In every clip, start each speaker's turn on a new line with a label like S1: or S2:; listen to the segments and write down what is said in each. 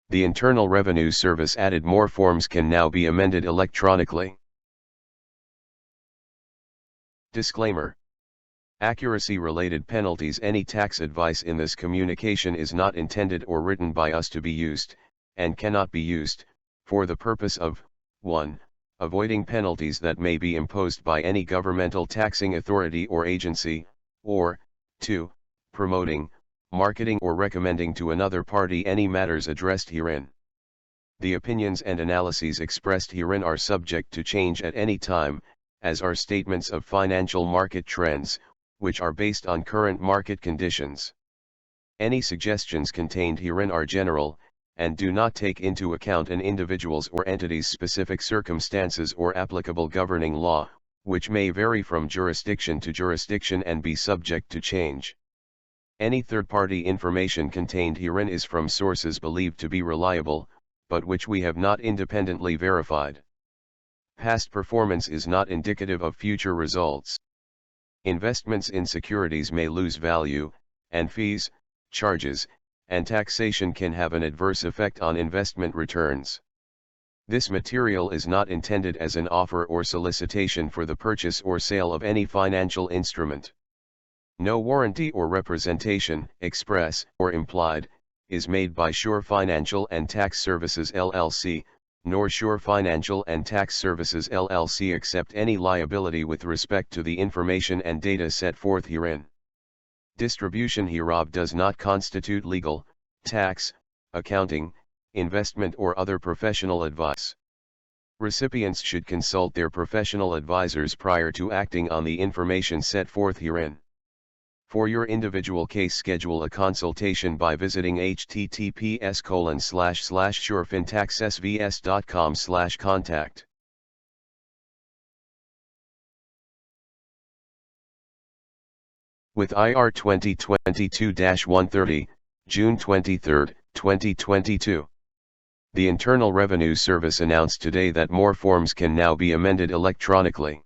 S1: The Internal Revenue Service added more forms can now be amended electronically. Disclaimer. Accuracy-related penalties. Any tax advice in this communication is not intended or written by us to be used, and cannot be used, for the purpose of 1. Avoiding penalties that may be imposed by any governmental taxing authority or agency, or 2. Promoting, marketing or recommending to another party any matters addressed herein. The opinions and analyses expressed herein are subject to change at any time, as are statements of financial market trends, which are based on current market conditions. Any suggestions contained herein are general, and do not take into account an individual's or entity's specific circumstances or applicable governing law, which may vary from jurisdiction to jurisdiction and be subject to change. Any third-party information contained herein is from sources believed to be reliable, but which we have not independently verified. Past performance is not indicative of future results. Investments in securities may lose value, and fees, charges, and taxation can have an adverse effect on investment returns. This material is not intended as an offer or solicitation for the purchase or sale of any financial instrument. No warranty or representation, express or implied, is made by Sure Financial and Tax Services LLC, nor Sure Financial and Tax Services LLC accept any liability with respect to the information and data set forth herein. Distribution hereof does not constitute legal, tax, accounting, investment or other professional advice. Recipients should consult their professional advisors prior to acting on the information set forth herein. For your individual case, schedule a consultation by visiting https://surefintaxsvs.com/contact. With IR 2022-130, June 23, 2022. The Internal Revenue Service announced today that more forms can now be amended electronically.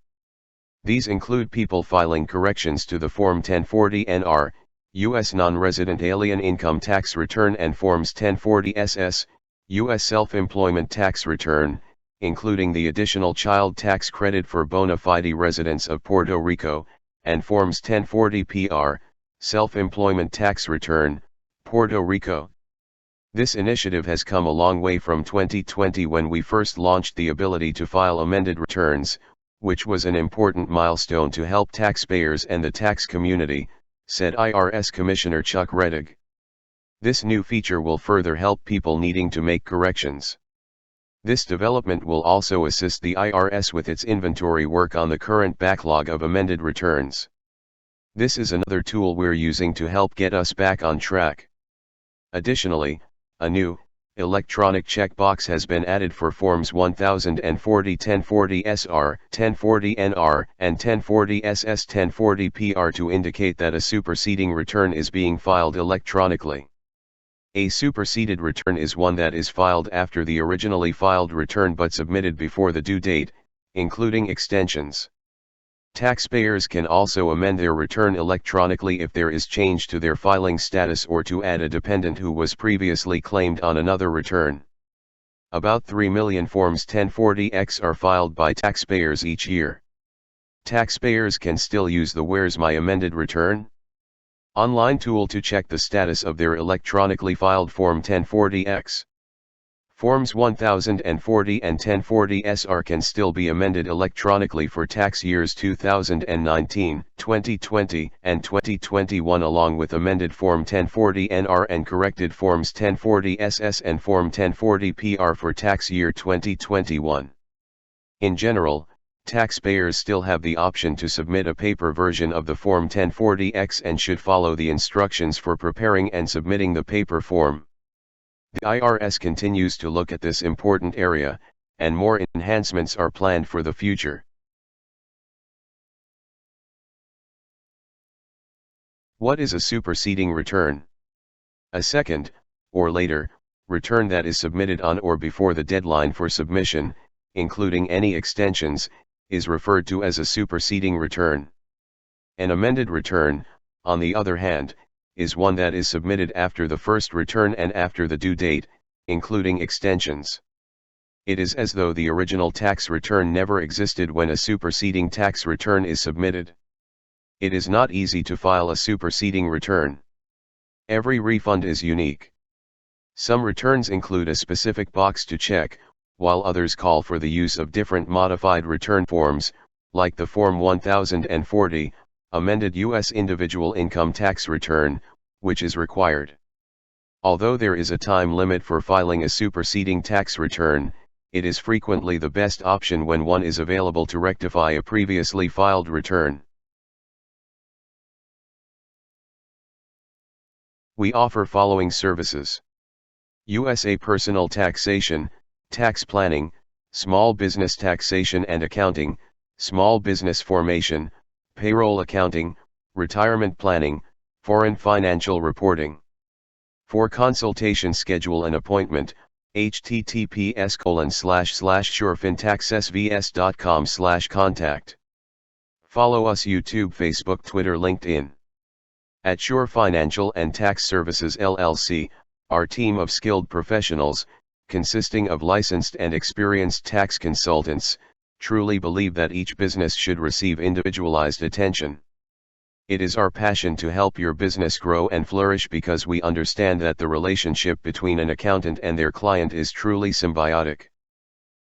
S1: These include people filing corrections to the Form 1040-NR, U.S. non-resident alien income tax return, and Forms 1040-SS, U.S. self-employment tax return, including the additional child tax credit for bona fide residents of Puerto Rico, and Forms 1040-PR, self-employment tax return, Puerto Rico. This initiative has come a long way from 2020, when we first launched the ability to file amended returns, which was an important milestone to help taxpayers and the tax community, said IRS Commissioner Chuck Rettig. This new feature will further help people needing to make corrections. This development will also assist the IRS with its inventory work on the current backlog of amended returns. This is another tool we're using to help get us back on track. Additionally, a new electronic checkbox has been added for Forms 1040, 1040-SR, 1040-NR, and 1040-SS, 1040-PR to indicate that a superseding return is being filed electronically. A superseded return is one that is filed after the originally filed return but submitted before the due date, including extensions. Taxpayers can also amend their return electronically if there is change to their filing status or to add a dependent who was previously claimed on another return. About 3 million Forms 1040X are filed by taxpayers each year. Taxpayers can still use the Where's My Amended Return? online tool to check the status of their electronically filed Form 1040X. Forms 1040 and 1040-SR can still be amended electronically for tax years 2019, 2020, and 2021, along with amended Form 1040-NR and corrected Forms 1040-SS and Form 1040-PR for tax year 2021. In general, taxpayers still have the option to submit a paper version of the Form 1040X and should follow the instructions for preparing and submitting the paper form. The IRS continues to look at this important area, and more enhancements are planned for the future. What is a superseding return? A second, or later, return that is submitted on or before the deadline for submission, including any extensions, is referred to as a superseding return. An amended return, on the other hand, is one that is submitted after the first return and after the due date, including extensions. It is as though the original tax return never existed when a superseding tax return is submitted. It is not easy to file a superseding return. Every refund is unique. Some returns include a specific box to check, while others call for the use of different modified return forms, like the Form 1040, amended U.S. individual income tax return, which is required. Although there is a time limit for filing a superseding tax return, it is frequently the best option when one is available to rectify a previously filed return. We offer following services: USA personal taxation, tax planning, small business taxation and accounting, small business formation, payroll accounting, retirement planning, foreign financial reporting. For consultation, schedule an appointment, https://surefintaxsvs.com/contact. Follow us YouTube, Facebook, Twitter, LinkedIn. At Sure Financial and Tax Services LLC, our team of skilled professionals, consisting of licensed and experienced tax consultants, truly believe that each business should receive individualized attention. It is our passion to help your business grow and flourish because we understand that the relationship between an accountant and their client is truly symbiotic.